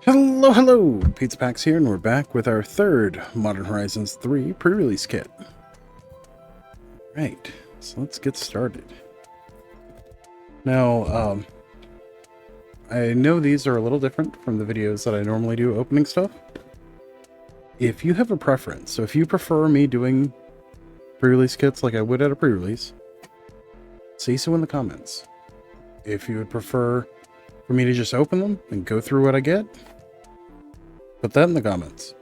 Hello, hello! Pizza Packs here, and we're back with our third Modern Horizons 3 pre-release kit. Right, so let's get started. Now, I know these are a little different from the videos that I normally do opening stuff. If you have a preference, so if you prefer me doing pre-release kits like I would at a pre-release, say so in the comments. If you would prefer for me to just open them and go through what I get, put that in the comments.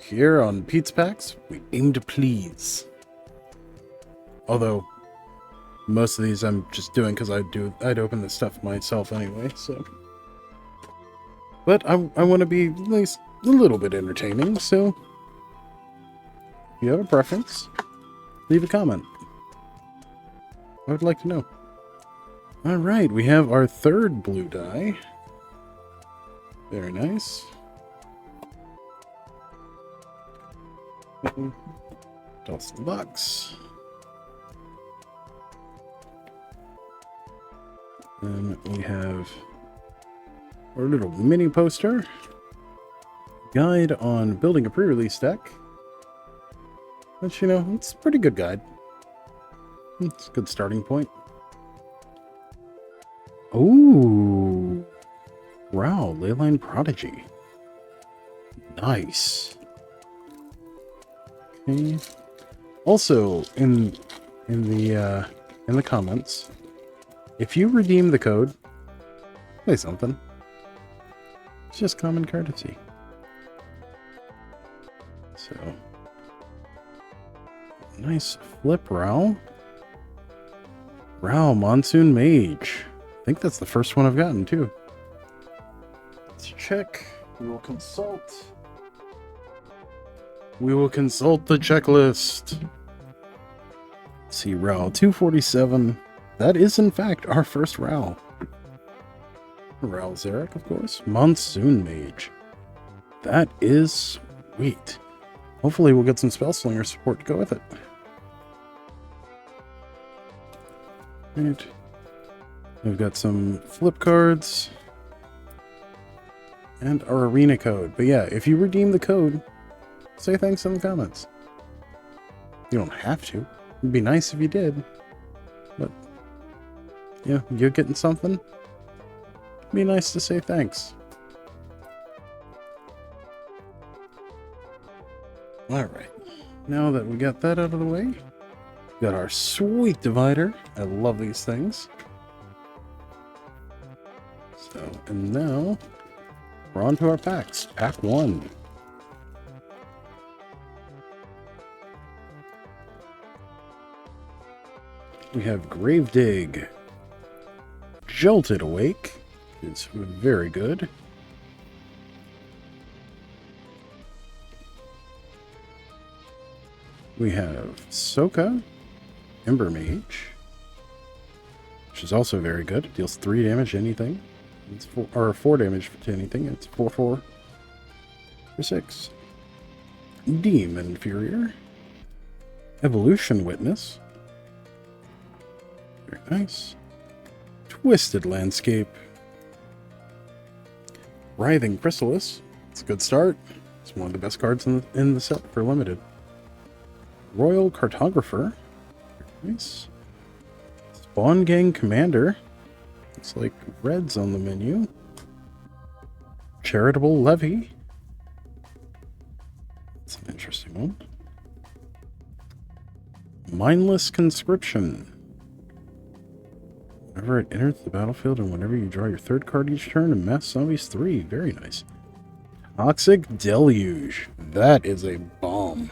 Here on Pizza Packs, we aim to please. Although, most of these I'm just doing because I'd open this stuff myself anyway, so. But I want to be at least a little bit entertaining, so if you have a preference, leave a comment. I would like to know. Alright, we have our third blue die. Very nice. Toss the box. Then we have our little mini poster. Guide on building a pre-release deck. Which, you know, it's a pretty good guide. It's a good starting point. Ooh. Wow, Leyline Prodigy. Nice. Okay. Also, in the comments, if you redeem the code, say something. It's just common courtesy. So, nice flip Rao. Rao Monsoon Mage. I think that's the first one I've gotten too. Let's check. We will consult. We will consult the checklist. Let's see, Rao 247. That is in fact our first Rao. Rao Zarek, of course. Monsoon Mage. That is sweet. Hopefully we'll get some Spellslinger support to go with it. Right. We've got some flip cards. And our arena code. But yeah, if you redeem the code, say thanks in the comments. You don't have to. It'd be nice if you did. But, yeah, you're getting something. It'd be nice to say thanks. Alright. Now that we got that out of the way, we got our sweet divider. I love these things. So, and now we're on to our packs. Pack 1. We have Gravedig. Jolted Awake is very good. We have Soka, Ember Mage, which is also very good. It deals 3 damage to anything. It's 4 damage to anything. It's 4/4 for 6. Demon Inferior. Evolution Witness. Very nice. Twisted Landscape. Writhing Chrysalis. It's a good start. It's one of the best cards in the set for limited. Royal Cartographer. Very nice. Spawn Gang Commander. Looks like red's on the menu. Charitable Levy. That's an interesting one. Mindless Conscription. Whenever it enters the battlefield and whenever you draw your 3rd card each turn, and Mass Zombies 3. Very nice. Toxic Deluge. That is a bomb.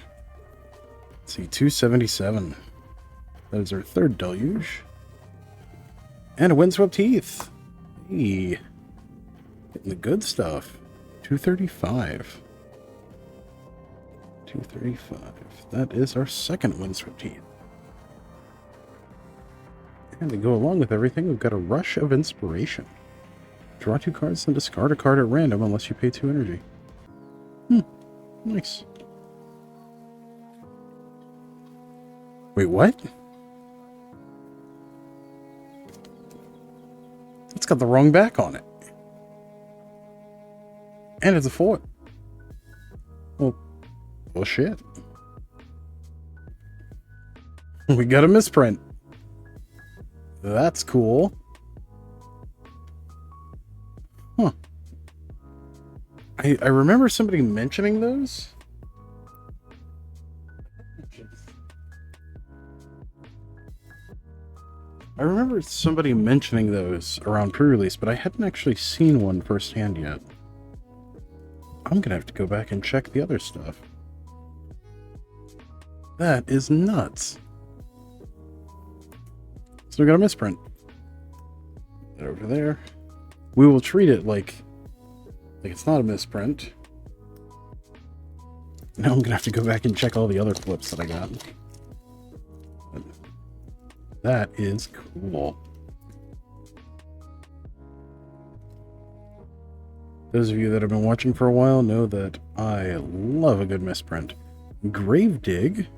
Let's see, 277. That is our 3rd Deluge. And a Windswept Heath. Hey. Getting the good stuff. 235. 235. That is our 2nd Windswept Heath. And to go along with everything, we've got a Rush of Inspiration. Draw 2 cards and discard a card at random unless you pay 2 energy. Nice. Wait, what? It's got the wrong back on it. And it's a foil. Well, shit. We got a misprint. That's cool. Huh. I remember somebody mentioning those. I remember somebody mentioning those around pre-release, but I hadn't actually seen one firsthand yet. I'm gonna have to go back and check the other stuff. That is nuts. So we got a misprint. Get over there. We will treat it like it's not a misprint. Now I'm gonna have to go back and check all the other flips that I got. But that is cool. Those of you that have been watching for a while know that I love a good misprint. Gravedig.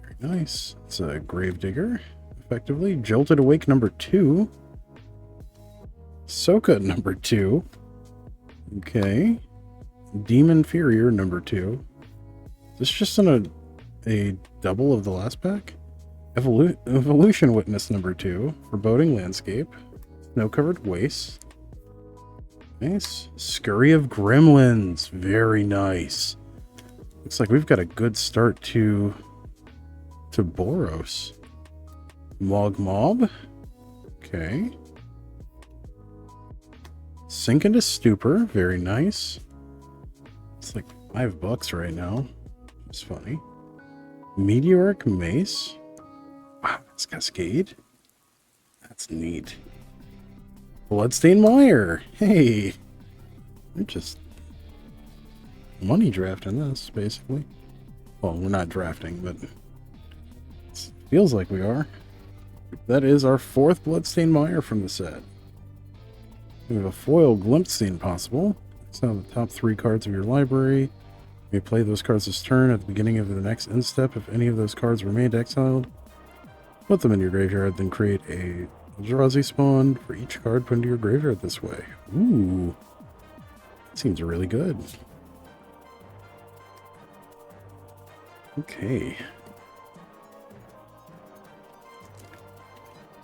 Very nice. It's a Gravedigger, effectively. Jolted Awake number 2. Soka number 2. Okay. Demon Inferior number 2. Is this just in a double of the last pack? Evolution Witness number 2. Foreboding Landscape. Snow-Covered Waste. Nice. Scurry of Gremlins. Very nice. Looks like we've got a good start to Boros. Mog Mob. Okay. Sink into Stupor. Very nice. It's like $5 right now. It's funny. Meteoric Mace. Wow, that's Cascade. That's neat. Bloodstained Mire. Hey. We're just money drafting this, basically. Well, we're not drafting, but it feels like we are. That is our 4th Bloodstained Mire from the set. We have a foil Glimpsing possible. It's now the top 3 cards of your library. You may play those cards this turn at the beginning of the next end step. If any of those cards remained exiled, put them in your graveyard, then create a Eldrazi spawn for each card put into your graveyard this way. Ooh. That seems really good. Okay.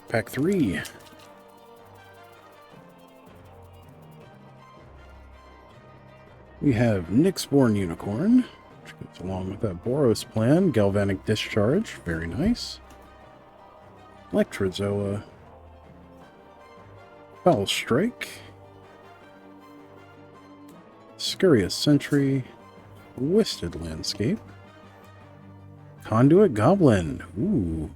Pack 3. We have Nyxborn Unicorn, which goes along with that Boros plan. Galvanic Discharge, very nice. Electrozoa. Foul Strike. Scurrious Sentry. Twisted Landscape. Conduit Goblin. Ooh.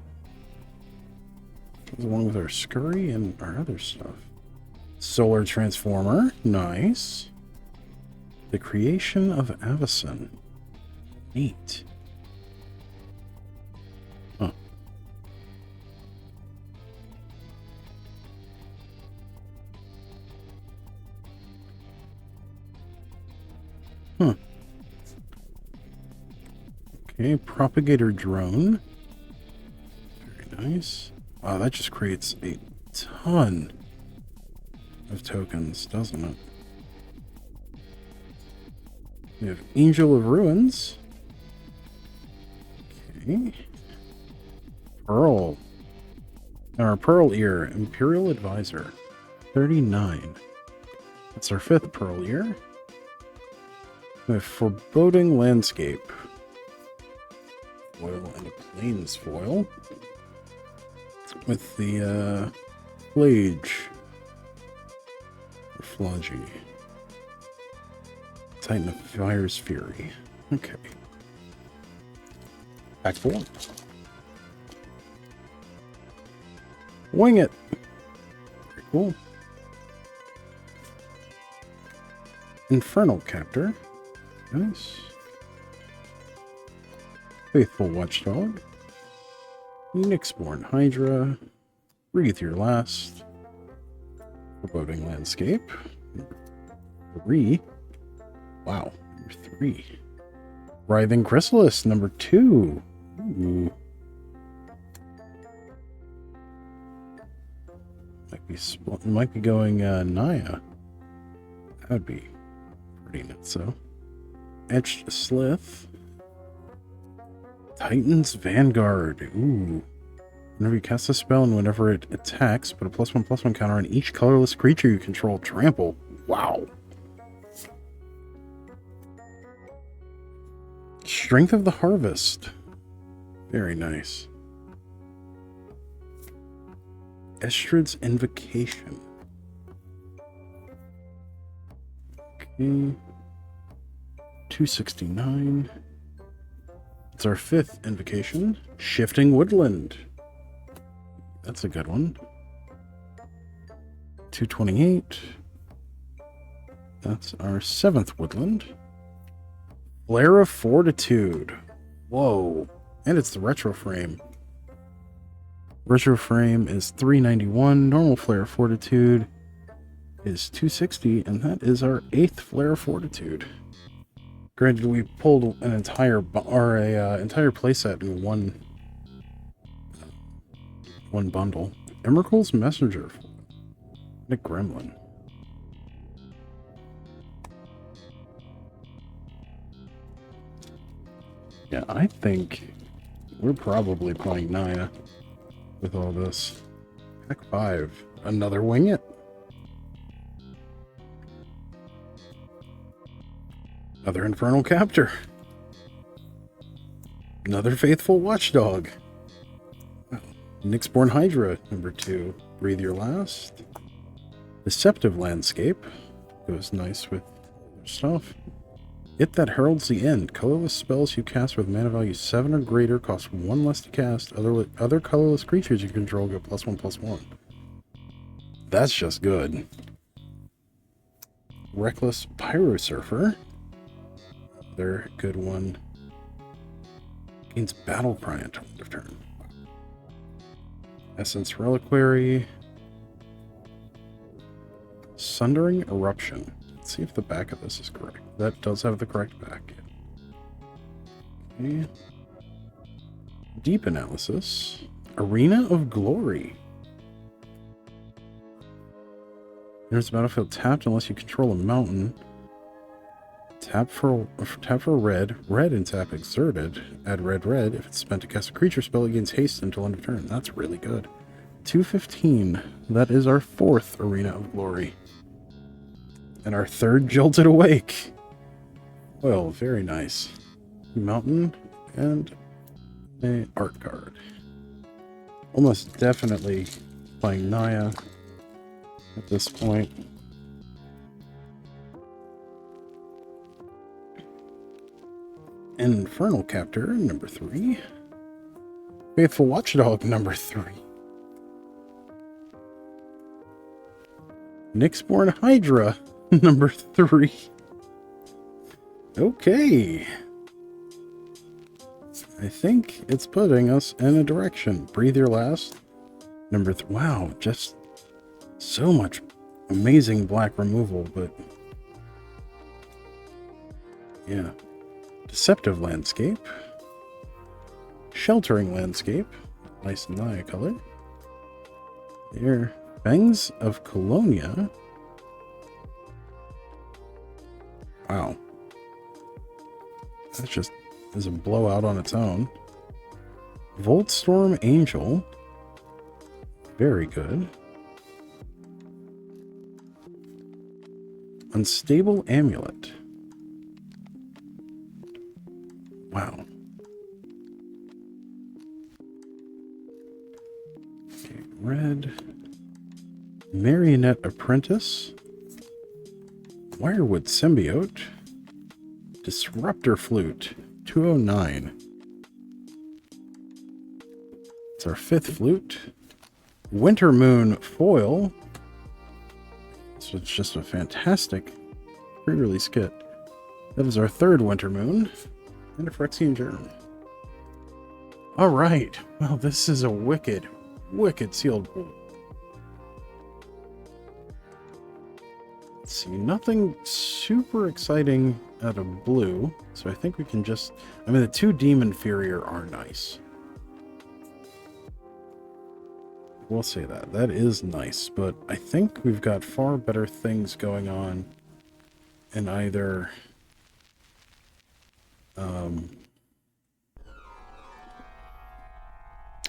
Goes along with our Scurry and our other stuff. Solar Transformer. Nice. The Creation of Avacyn. Neat. Huh. Huh. Okay, Propagator Drone. Very nice. Wow, that just creates a ton of tokens, doesn't it? We have Angel of Ruins. Okay. Pearl. Our Pearl Ear, Imperial Advisor. 39. That's our 5th Pearl Ear. We have Foreboding Landscape. Foil and a Plains foil. With the Flage. Or Flagey. Titan of Fire's Fury. Okay. Pack 4. Wing it. Very cool. Infernal Captor. Nice. Faithful Watchdog. Nyxborn Hydra. Breathe Your Last. Foreboding Landscape. 3. Wow, number 3. Writhing Chrysalis, number 2. Ooh. Might be going Naya. That'd be pretty nuts, so. Etched Slith. Titan's Vanguard. Ooh. Whenever you cast a spell and whenever it attacks, put a +1/+1 counter on each colorless creature you control. Trample. Wow. Strength of the Harvest. Very nice. Estrid's Invocation. Okay. 269. It's our 5th invocation. Shifting Woodland. That's a good one. 228. That's our 7th Woodland. Flare of Fortitude. Whoa. And it's the retro frame. Retro frame is 391. Normal Flare of Fortitude is 260. And that is our 8th Flare of Fortitude. Granted, we pulled an entire entire playset in one bundle. Emrakul's Messenger. And a Gremlin. Yeah, I think we're probably playing Naya with all this. Pack 5. Another Wing It. Another Infernal Captor. Another Faithful Watchdog. Nyxborn Hydra, number 2. Breathe Your Last. Deceptive Landscape. Goes nice with stuff. It That Heralds the End. Colorless spells you cast with mana value 7 or greater cost 1 less to cast. Other colorless creatures you control get +1/+1. That's just good. Reckless Pyrosurfer. Another good one. Gains Battle Cry until end of turn. Essence Reliquary. Sundering Eruption. Let's see if the back of this is correct. That does have the correct back. Okay. Deep Analysis. Arena of Glory. Enters the battlefield tapped unless you control a mountain. Tap for red. Red and tap exerted. Add red. If it's spent to cast a creature spell, it gains haste until end of turn. That's really good. 215. That is our 4th Arena of Glory. And our 3rd Jolted Awake. Well, very nice. Mountain and a art card. Almost definitely playing Naya at this point. Infernal Captor, number 3. Faithful Watchdog, number 3. Nyxborn Hydra, number 3. Okay. I think it's putting us in a direction. Breathe Your Last, number 3. Wow, just so much amazing black removal, but yeah. Deceptive Landscape. Sheltering Landscape. Nice Naya color. There. Fangs of Colonia. Wow. That just is a blowout on its own. Voltstorm Angel. Very good. Unstable Amulet. Wow. Okay, red. Marionette Apprentice. Wirewood Symbiote. Disruptor Flute. 209. It's our 5th flute. Winter Moon Foil. So it's just a fantastic pre-release kit. That is our 3rd Winter Moon. And a Phyrexian Germ. Alright. Well, this is a wicked sealed pool. Let's see. Nothing super exciting out of blue. So I think we can just... I mean, the 2 Demon Inferior are nice. We'll say that. That is nice. But I think we've got far better things going on in either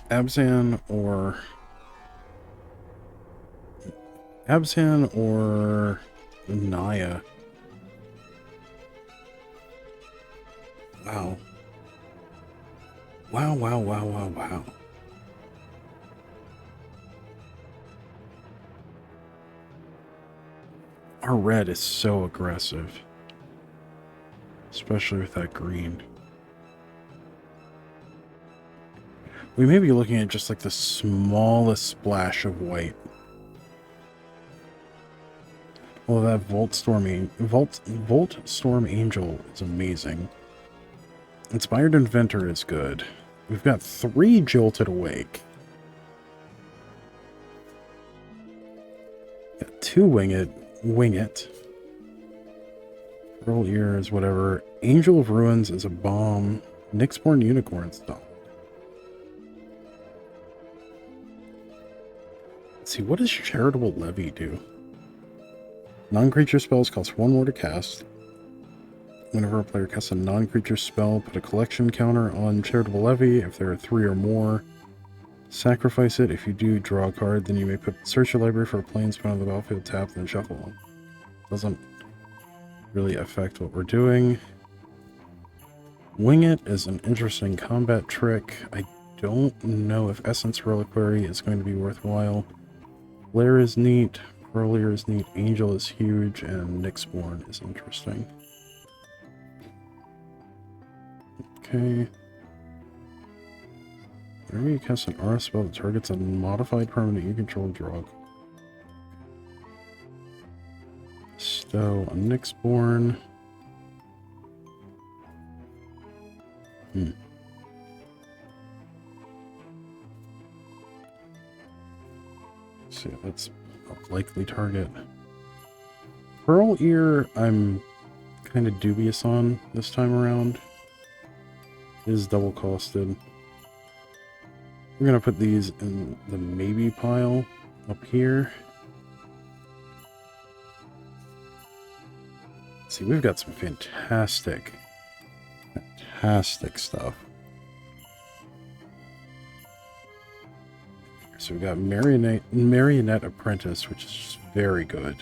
Abzan or Naya. Wow. Wow, wow, wow, wow, wow. Our red is so aggressive. Especially with that green. We may be looking at just like the smallest splash of white. Well, that Volt Storm Angel is amazing. Inspired Inventor is good. We've got 3 Jolted Awake. Got 2 Wing It. Pearl Ear is whatever. Angel of Ruins is a bomb. Nyxborn Unicorn's done. Let's see, what does Charitable Levy do? Non-creature spells cost 1 more to cast. Whenever a player casts a non-creature spell, put a collection counter on Charitable Levy. If there are 3 or more, sacrifice it. If you do, draw a card. Then you may search your library for a planesman on the battlefield, tap, then shuffle one. Doesn't really affect what we're doing. Wing It is an interesting combat trick. I don't know if Essence Reliquary is going to be worthwhile. Flare is neat. Pearl Ear is neat. Angel is huge. And Nyxborn is interesting. Okay. Whenever you cast an aura spell that targets a modified permanent you control, draw. Stow on Nyxborn. Let's see, that's a likely target. Pearl Ear, I'm kind of dubious on this time around. It is double costed. We're going to put these in the maybe pile up here. See, we've got some fantastic stuff. So we've got Marionette Apprentice, which is just very good.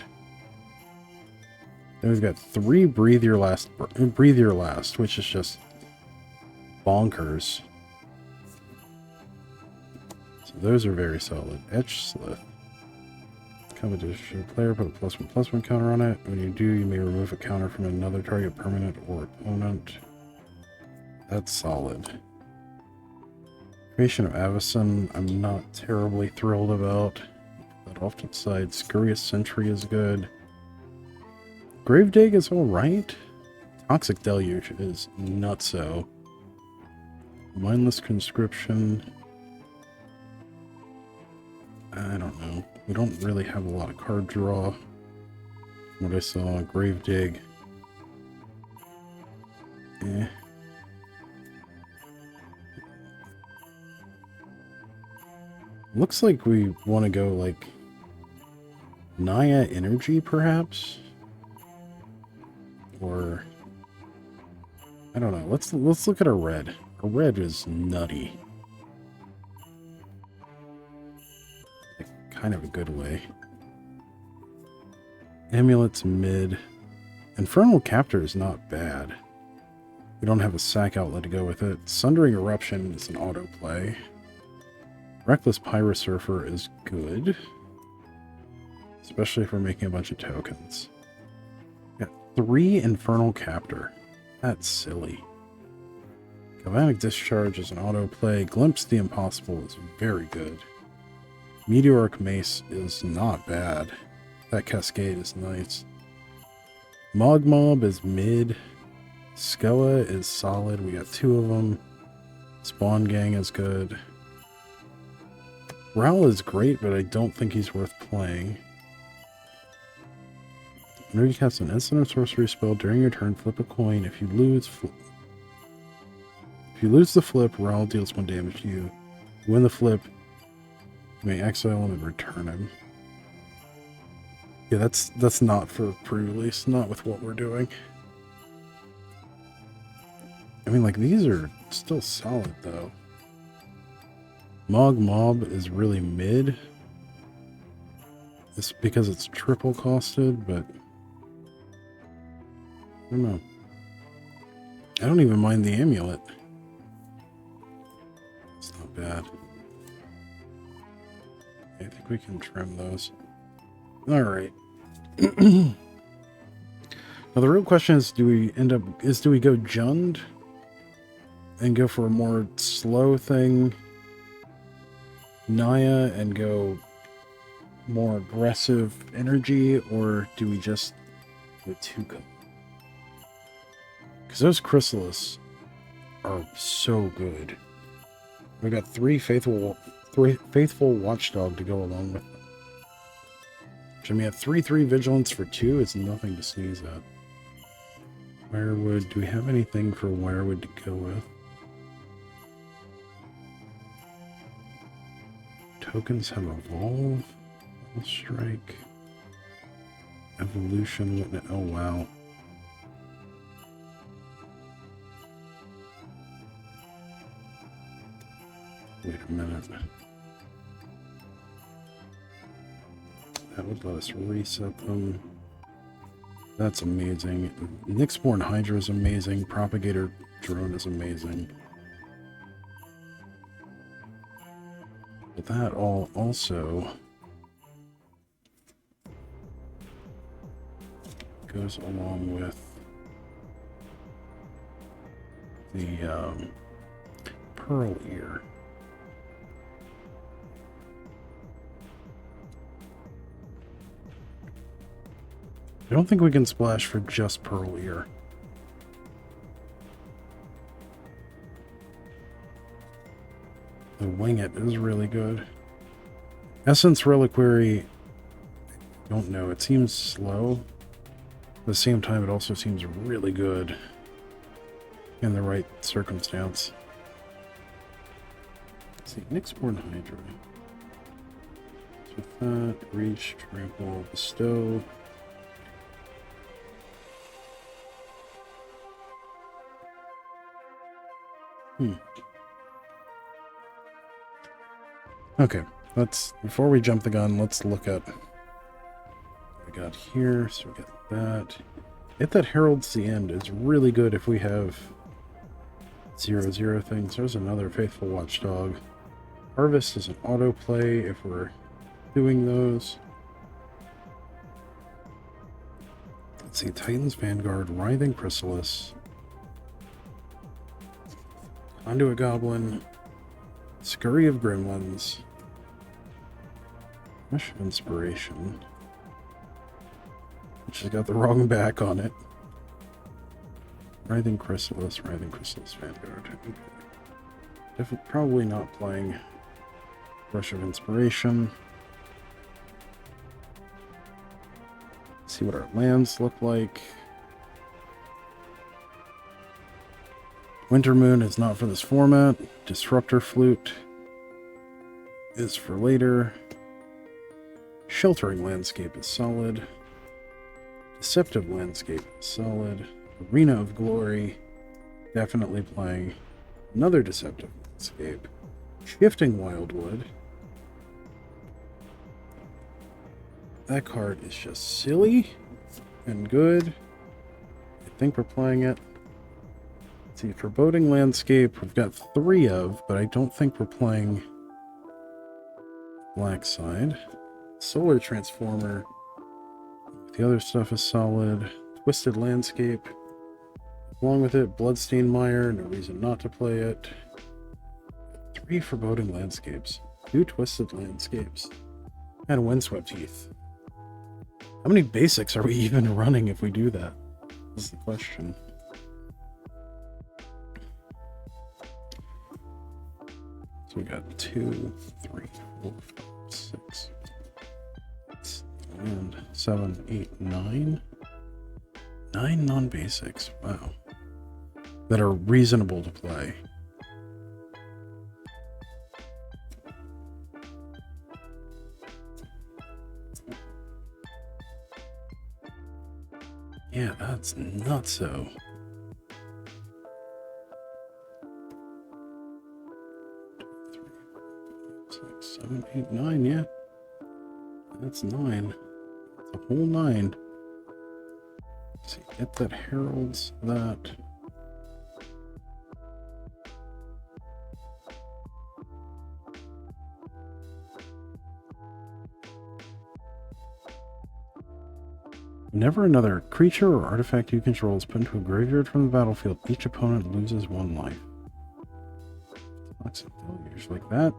Then we've got 3 Breathe Your Last, which is just bonkers. So those are very solid. Etch Slith. Competition player, put a +1/+1 counter on it. When you do, you may remove a counter from another target permanent or opponent. That's solid. Creation of Avacyn, I'm not terribly thrilled about. That off to the side. Scurrious Sentry is good. Gravedigg is alright. Toxic Deluge is nutso. Mindless Conscription. I don't know. We don't really have a lot of card draw. What I saw, Gravedigg. Eh. Looks like we want to go like Naya Energy, perhaps? Or I don't know. Let's look at our red. Our red is nutty. Like, kind of a good way. Amulet's mid. Infernal Captor is not bad. We don't have a sack outlet to go with it. Sundering Eruption is an autoplay. Reckless Pyrosurfer is good. Especially if we're making a bunch of tokens. Got 3 Infernal Captor. That's silly. Galvanic Discharge is an autoplay. Glimpse the Impossible is very good. Meteoric Mace is not bad. That Cascade is nice. Mogmob is mid. Skoa is solid. We got 2 of them. Spawn Gang is good. Growl is great, but I don't think he's worth playing. Whenever you cast an instant or sorcery spell during your turn, flip a coin. If you lose the flip, Growl deals 1 damage to you. If you win the flip, you may exile him and return him. Yeah, that's not for pre-release, not with what we're doing. I mean, like, these are still solid, though. Mog Mob is really mid. It's because it's triple costed, but I don't know. I don't even mind the amulet. It's not bad. I think we can trim those. Alright. Now the real question is, do we go Jund and go for a more slow thing, Naya, and go more aggressive energy, or do we just go 2-color? Because those Chrysalis are so good. We got 3 faithful watchdog to go along with them. Which, I mean, at 3/3 vigilance for 2 is nothing to sneeze at. Wirewood, do we have anything for Wirewood to go with? Tokens have Evolve, Strike, Evolution, oh wow. Wait a minute. That would let us reset them. That's amazing. Nyxborn Hydra is amazing. Propagator Drone is amazing. But that all also goes along with the Pearl Ear. I don't think we can splash for just Pearl Ear. The Wing It is really good. Essence Reliquary, I don't know, it seems slow. At the same time, it also seems really good in the right circumstance. Let's see, Nyxborn Hydra. So with that, Reach, Trample, Bestow. Okay, before we jump the gun, let's look at what we got here. So we got that. If that heralds the end, it's really good if we have 0/0 things. There's another Faithful Watchdog. Harvest is an autoplay if we're doing those. Let's see, Titan's Vanguard, Writhing Chrysalis, Conduit Goblin, Scurry of Gremlins, Rush of Inspiration, which has got the wrong back on it. Writhing Chrysalis, Vanguard. Okay. Definitely, probably not playing Rush of Inspiration. See what our lands look like. Winter Moon is not for this format. Disruptor Flute is for later. Sheltering Landscape is solid. Deceptive Landscape is solid. Arena of Glory, definitely playing. Another Deceptive Landscape. Shifting Wildwood. That card is just silly and good. I think we're playing it. Let's see, Foreboding Landscape, we've got 3 of, but I don't think we're playing black side. Solar Transformer. The other stuff is solid. Twisted Landscape. Along with it, Bloodstained Mire, no reason not to play it. 3 Foreboding Landscapes. 2 Twisted Landscapes. And Windswept Heath. How many basics are we even running if we do that? Is the question. So we got 2, 3, 4, 5, 6, and 7, 8, 9. 9 non-basics. Wow. That are reasonable to play. Yeah, that's nutso. It's like 7, 8, 9, yeah. That's 9. That's a whole 9. Let's see, get that heralds that. Whenever another creature or artifact you control is put into a graveyard from the battlefield, each opponent loses 1 life. Lots of failures like that.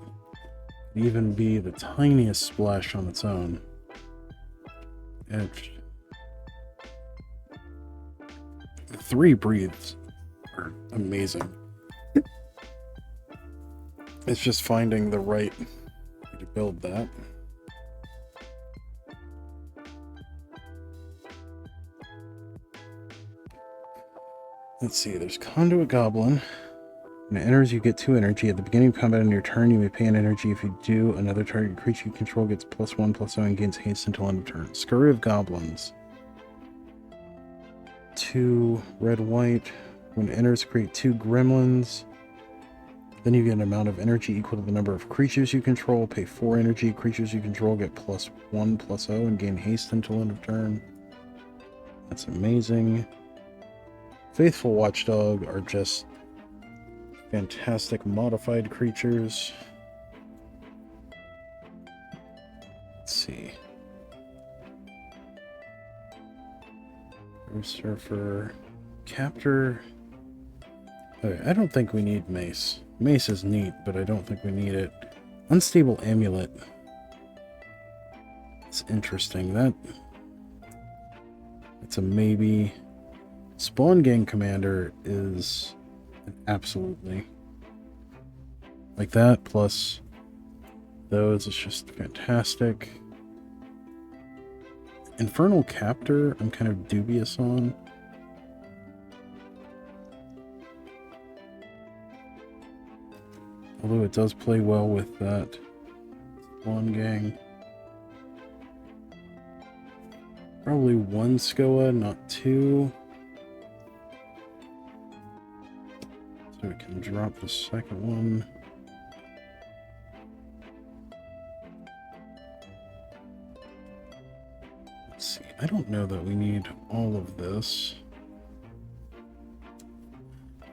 Could even be the tiniest splash on its own. Edged. 3 breathes are amazing. It's just finding the right way to build that. Let's see, there's Conduit Goblin. When it enters, you get 2 energy. At the beginning of combat on your turn, you may pay an energy. If you do, another target creature you control gets +1/+0 and gains haste until end of turn. Scurry of Goblins. 2 red-white. When it enters, create 2 gremlins. Then you get an amount of energy equal to the number of creatures you control. Pay 4 energy. Creatures you control get +1/+0 and gain haste until end of turn. That's amazing. Faithful Watchdog are just fantastic modified creatures. Let's see. Surfer, Captor. Okay, I don't think we need Mace. Mace is neat, but I don't think we need it. Unstable Amulet. It's interesting. That's a maybe. Spawn Gang Commander is an absolutely. Like that, plus those, it's just fantastic. Infernal Captor, I'm kind of dubious on. Although it does play well with that Spawn Gang. Probably 1 Skoa, not 2. So we can drop the second one. Let's see. I don't know that we need all of this.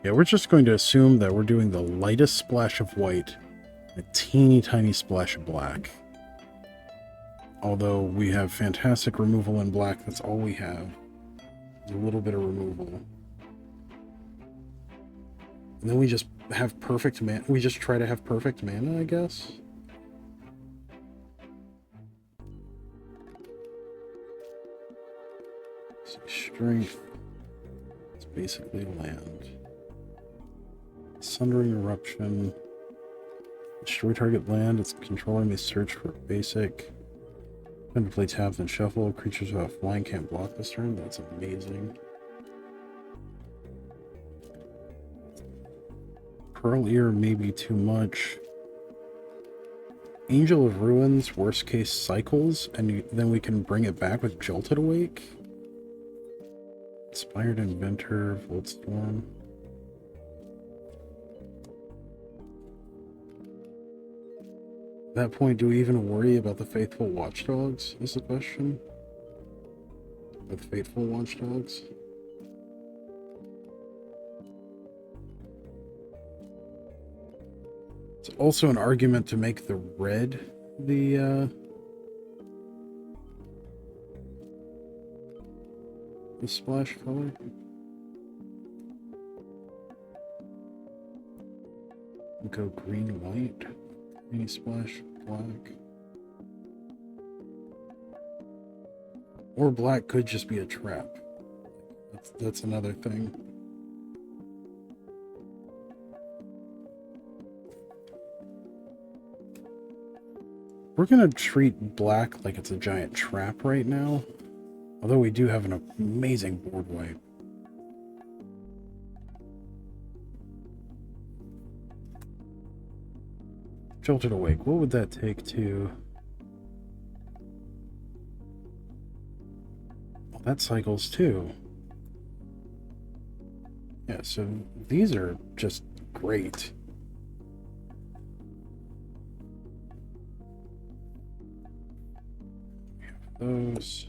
Yeah, we're just going to assume that we're doing the lightest splash of white, a teeny tiny splash of black. Although we have fantastic removal in black, that's all we have. There's a little bit of removal. And then we just have perfect mana. We just try to have perfect mana, I guess. So strength. It's basically land. Sundering Eruption. Destroy target land. Its controller may search for basic. Time to play taps and shuffle. Creatures without flying can't block this turn. That's amazing. Pearl Ear may be too much. Angel of Ruins, worst case cycles, and then we can bring it back with Jolted Awake. Inspired Inventor, Voltstorm. At that point, do we even worry about the Faithful Watchdogs, is the question? With Faithful Watchdogs? It's also an argument to make the red the splash color. Go green, white. Any splash, black. Or black could just be a trap. That's another thing. We're gonna treat black like it's a giant trap right now. Although we do have an amazing board wipe. Jolted Awake, what would that take to... Well, that cycles too. Yeah, so these are just great. We have those.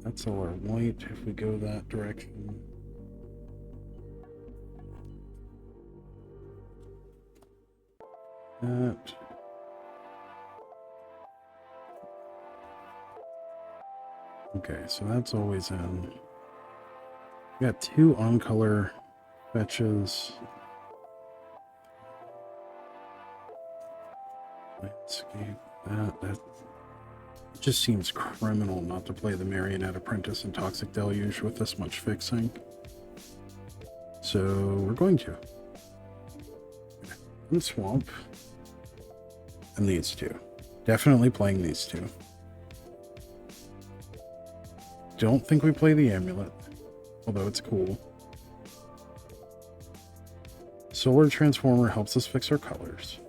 That's all our white if we go that direction. That. Okay, so that's always in. We got 2 on color fetches. Landscape. That just seems criminal not to play the Marionette Apprentice and Toxic Deluge with this much fixing. So we're going to. And Swamp. And these 2. Definitely playing these 2. Don't think we play the Amulet, although it's cool. Solar Transformer helps us fix our colors.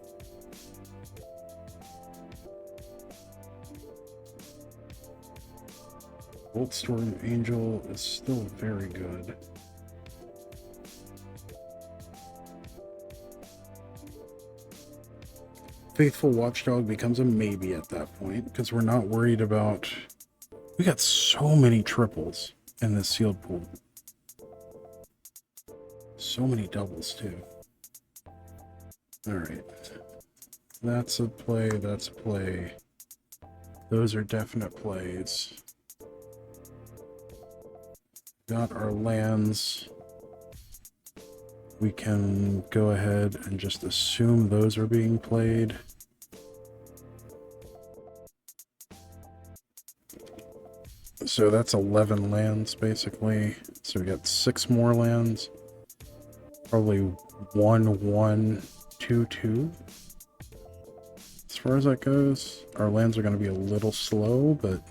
Bolt Storm Angel is still very good. Faithful Watchdog becomes a maybe at that point, because we're not worried about... We got so many triples in this sealed pool. So many doubles, too. Alright. That's a play, that's a play. Those are definite plays. Got our lands. We can go ahead and just assume those are being played. So that's 11 lands, basically. So we got 6 more lands. Probably 1, 1, 2, 2. As far as that goes, our lands are going to be a little slow, but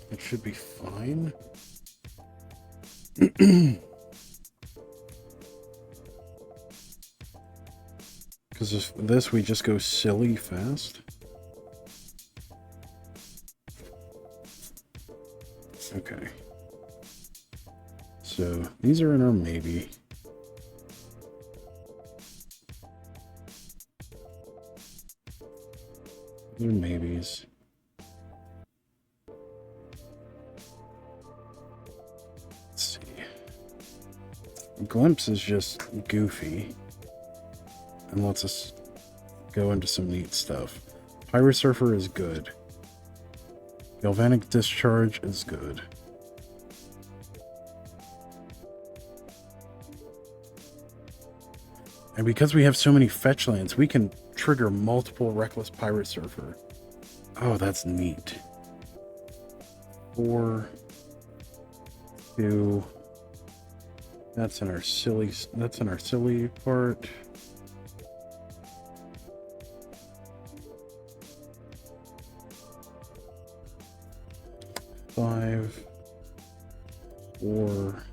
it should be fine. Because if this, we just go silly fast. Okay. So these are in our maybe. These are maybes. Let's see. Glimpse is just goofy and lets us go into some neat stuff. Pirate Surfer is good. Galvanic Discharge is good. And because we have so many fetch lands, we can trigger multiple Reckless Pirate Surfer. Oh, that's neat. 4, 2. That's in our silly part. Five, 4,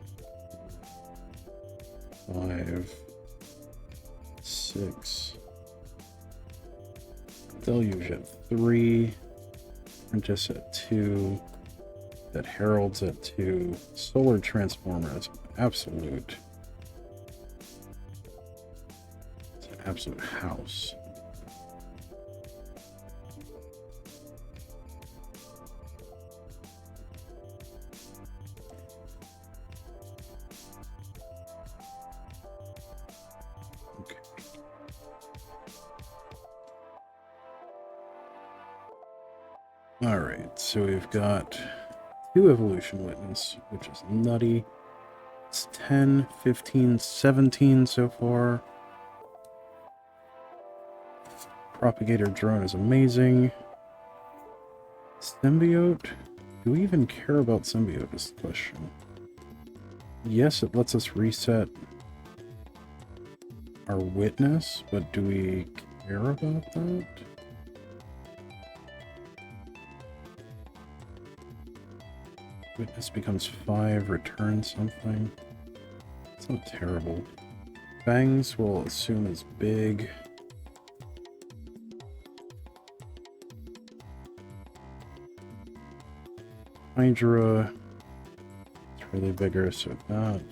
5, 6. Deluge at 3. Apprentice at 2. That Herald's at 2. Solar Transformer is absolute. It's an absolute house. Alright, so we've got 2 Evolution Witness, which is nutty. It's 10, 15, 17 so far. Propagator Drone is amazing. Symbiote? Do we even care about Symbiote is the question. Yes, it lets us reset our Witness, but do we care about that? Witness becomes 5, return something. It's not terrible. Fangs we'll assume is big. Hydra. It's really vigorous with that.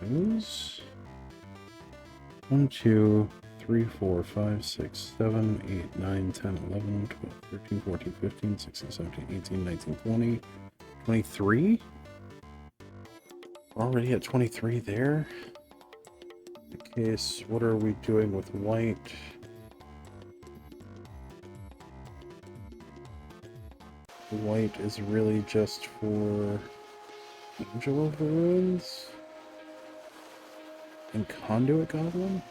Those 1, 2, 3, 4, 5, 6, 7, 8, 9, 10, 11, 12, 13, 14, 15, 16, 17, 18, 19, 20, 23? We're already at 23 there. In case, what are we doing with white? White is really just for Angel of the Ruins and Conduit Goblin.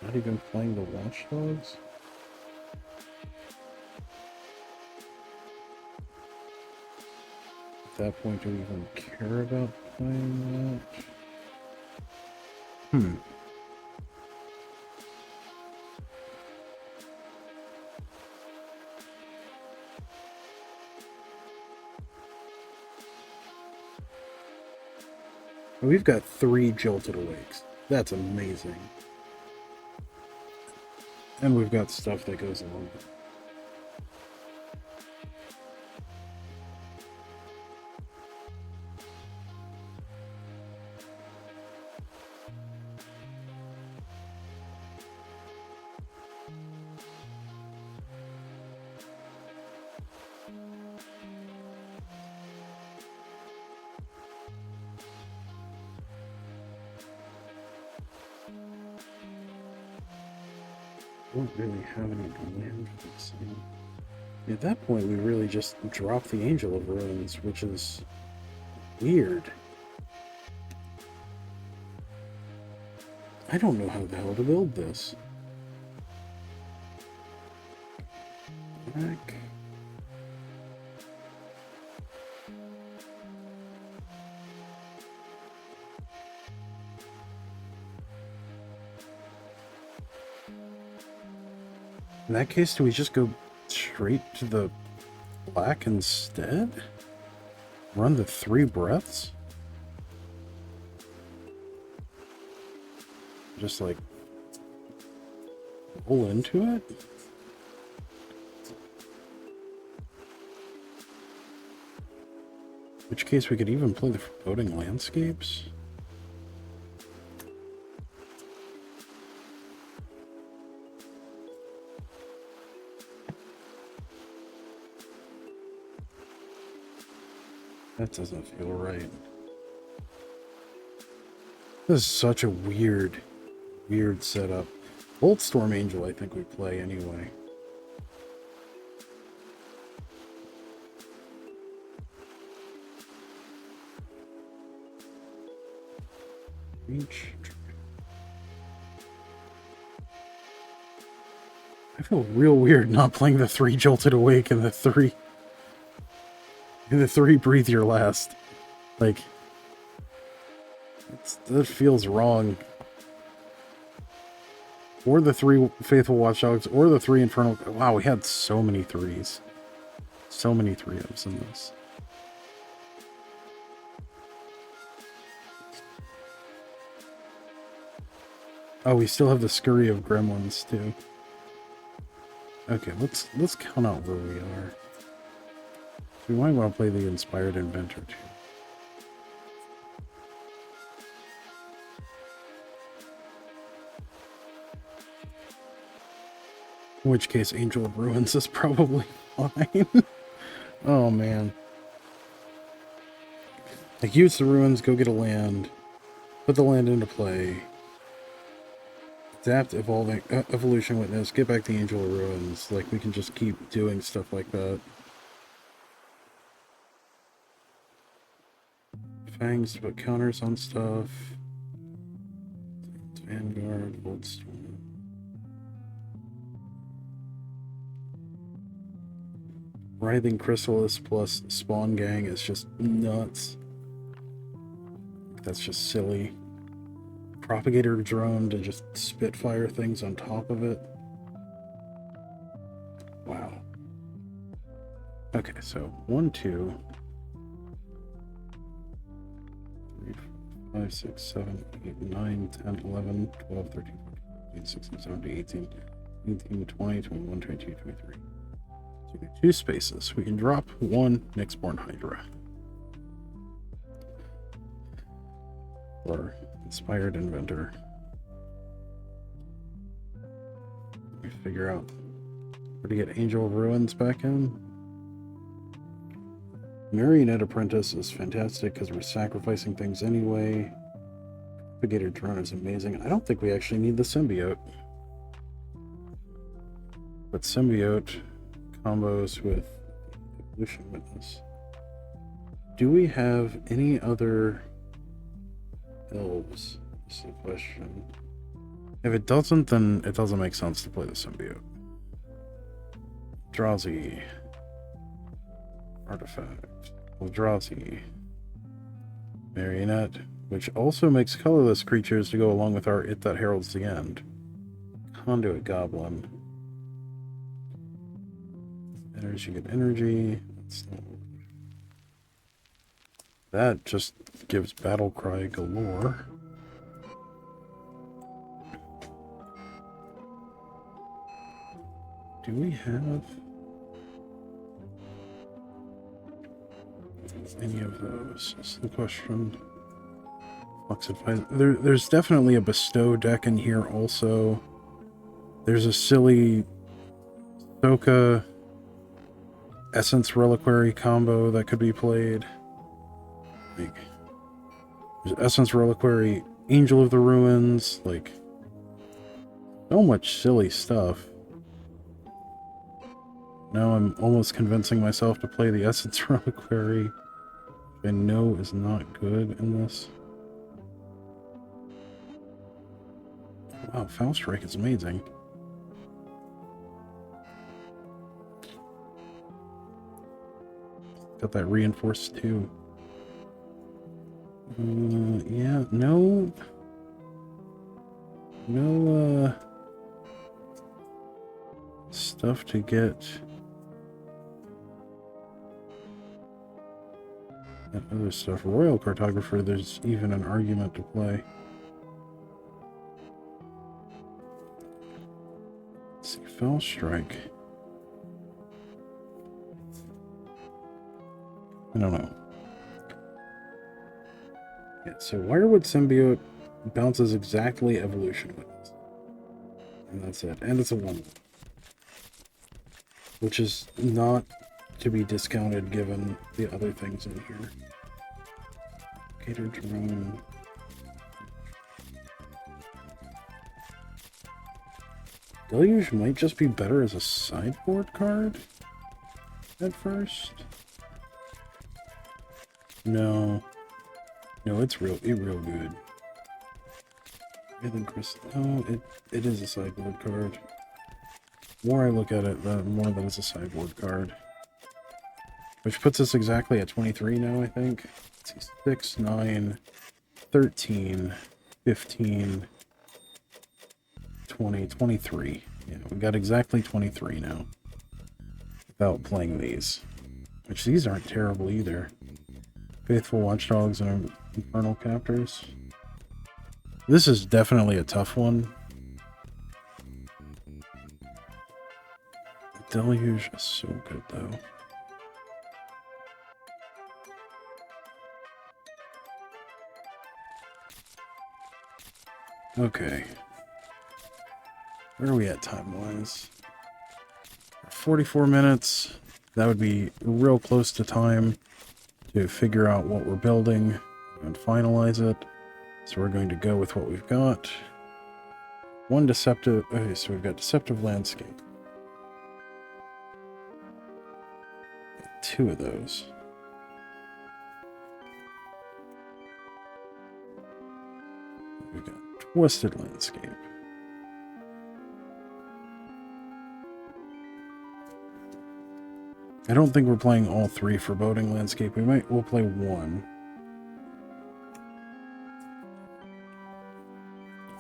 Not even playing the Watchdogs. At that point, do we even care about playing that? We've got 3 Jilted Awakes. That's amazing. And we've got stuff that goes along with it. Don't really have any land for this thing. At that point, we really just drop the Angel of Ruins, which is weird. I don't know how the hell to build this. Back. In that case, do we just go straight to the black instead? Run the 3 breaths? Just like roll into it? In which case we could even play the Foreboding Landscapes. That doesn't feel right. This is such a weird setup. Boltstorm Angel, I think we play anyway. Reach. I feel real weird not playing the 3 Jolted Awake and the 3 Breathe Your Last. Like, that feels wrong. Or the 3 Faithful Watchdogs, or the 3 Infernal. Wow, we had so many 3s. So many 3-ofs in this. Oh, we still have the Scurry of Gremlins too. Okay, let's count out where we are. We might want to play the Inspired Inventor too. In which case, Angel of Ruins is probably fine. Oh man. Like, use the ruins, go get a land, put the land into play, adapt, evolution witness, get back the Angel of Ruins. Like, we can just keep doing stuff like that. Fangs to put counters on stuff. Vanguard, Voltstorm. Writhing Chrysalis plus Spawn Gang is just nuts. That's just silly. Propagator Drone to just Spitfire things on top of it. Wow. Okay, so 1, 2, 3, 4, 5, 6, 7, 8, 9, 10, 11, 12, 13, 14, 15, 16, 17, 18, 18, 20, 21, 22, 23. So we get 2 spaces. We can drop 1 Nyxborn Hydra. Or Inspired Inventor. We figure out where to get Angel of Ruins back in. Marionette Apprentice is fantastic because we're sacrificing things anyway. Propagator Drone is amazing. I don't think we actually need the Symbiote. But Symbiote combos with Evolution Witness. Do we have any other elves? Is the question. If it doesn't, then it doesn't make sense to play the Symbiote. Eldrazi. Artifact. Eldrazi. Marionette, which also makes colorless creatures to go along with our It That Heralds the End. Conduit Goblin. Energy, good energy. That just gives battle cry galore. Do we have any of those? Is the question. There's definitely a bestow deck in here also. There's a silly Soka Essence Reliquary combo that could be played. Like, there's Essence Reliquary, Angel of the Ruins, like, so much silly stuff. Now I'm almost convincing myself to play the Essence Reliquary, which I know is not good in this. Wow, Foul Strike is amazing. Got that reinforced too. Yeah, no, stuff to get that other stuff. Royal Cartographer, there's even an argument to play. Let's see, Fell Strike. I don't know. Yeah, so Wirewood Symbiote bounces exactly Evolution Witness. And that's it. And it's a 1/1. Which is not to be discounted given the other things in here. Gator Drone. Deluge might just be better as a sideboard card at first. No, it's real good. Rhythm Crystal. Oh, it is a sideboard card. The more I look at it, the more that it's a sideboard card. Which puts us exactly at 23 now, I think. Let's see, 6, 9, 13, 15, 20, 23. Yeah, we got exactly 23 now. Without playing these. Which these aren't terrible either. Faithful Watchdogs and Infernal Captors. This is definitely a tough one. Deluge is so good though. Okay. Where are we at time-wise? 44 minutes. That would be real close to time to figure out what we're building and finalize it. So we're going to go with what we've got. One deceptive... Okay, so we've got Deceptive Landscape. 2 of those. We've got Twisted Landscape. I don't think we're playing all 3 Foreboding Landscape. We'll play 1.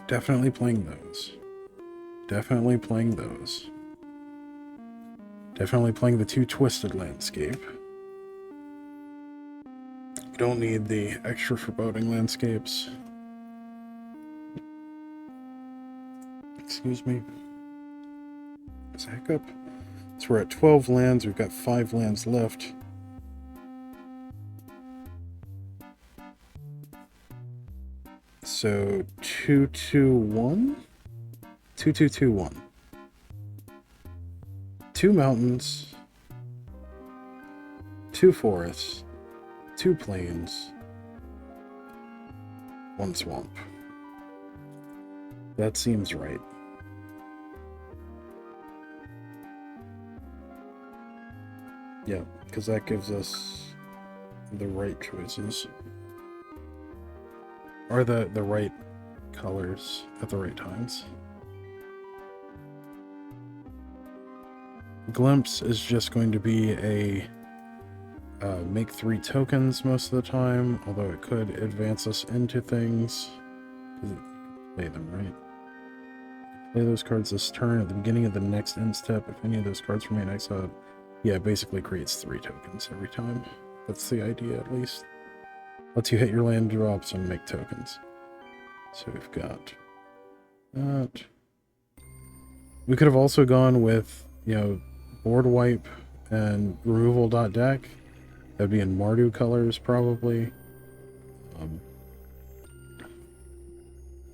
Definitely playing those. Definitely playing those. Definitely playing the 2 Twisted Landscape. Don't need the extra Foreboding Landscapes. Excuse me. Is that hiccup? So we're at 12 lands. We've got 5 lands left. So 2-2-1? 2-2-2-1. 2 mountains, 2 forests, 2 plains, 1 swamp. That seems right. Yeah, because that gives us the right choices. Or the right colors at the right times. Glimpse is just going to be a make 3 tokens most of the time, although it could advance us into things. Play them, right? Play those cards this turn. At the beginning of the next end step, if any of those cards remain exiled, yeah, it basically creates 3 tokens every time. That's the idea, at least. Lets you hit your land drops and make tokens. So we've got that. We could have also gone with, you know, board wipe and removal.deck. That'd be in Mardu colors, probably.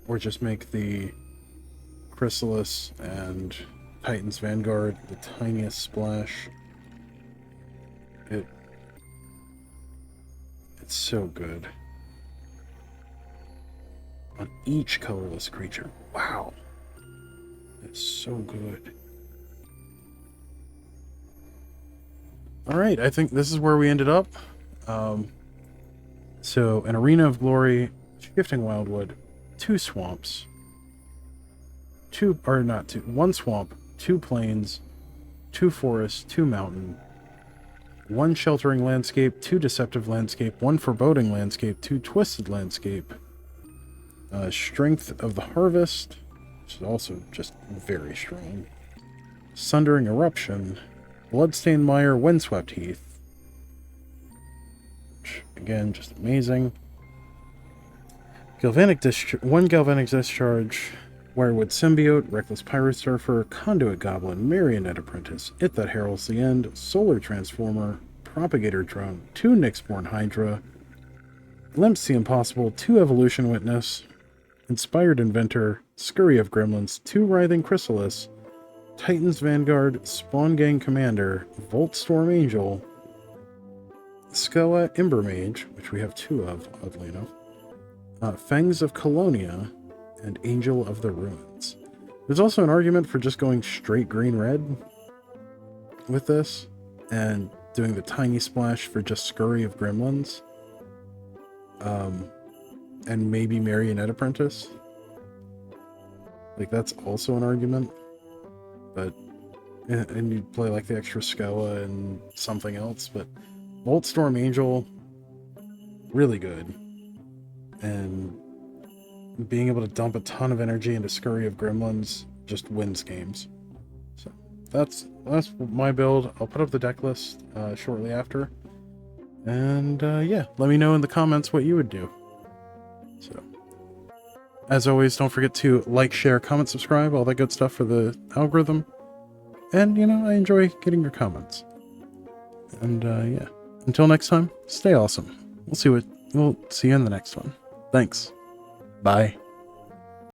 Or just make the Chrysalis and Titan's Vanguard the tiniest splash. It's so good. On each colorless creature. Wow. It's so good. Alright, I think this is where we ended up. So, an Arena of Glory, Shifting Wildwood, 2 swamps, 1 swamp, 2 plains, 2 forests, 2 mountain, 1 sheltering landscape, 2 deceptive landscape, 1 foreboding landscape, 2 twisted landscape, Strength of the Harvest, which is also just very strong, Sundering Eruption, Bloodstained Mire, Windswept Heath, which, again, just amazing. 1 Galvanic Discharge, Wirewood Symbiote, Reckless Pirate Surfer, Conduit Goblin, Marionette Apprentice, It That Heralds the End, Solar Transformer, Propagator Drone, 2 Nyxborn Hydra, Glimpse the Impossible, 2 Evolution Witness, Inspired Inventor, Scurry of Gremlins, 2 Writhing Chrysalis, Titan's Vanguard, Spawn Gang Commander, Voltstorm Angel, Skoa Ember Mage, which we have 2 of, oddly enough, Fangs of Colonia, and Angel of the Ruins. There's also an argument for just going straight green-red with this, and doing the tiny splash for just Scurry of Gremlins, and maybe Marionette Apprentice. Like, that's also an argument, but, and you play like the extra Skoa and something else, but Voltstorm Angel, really good, and being able to dump a ton of energy into Scurry of Gremlins just wins games. So that's my build. I'll put up the deck list shortly after. And yeah, let me know in the comments what you would do. So, as always, don't forget to like, share, comment, subscribe, all that good stuff for the algorithm. And, you know, I enjoy getting your comments. And yeah, until next time, stay awesome. We'll see you in the next one. Thanks. Bye.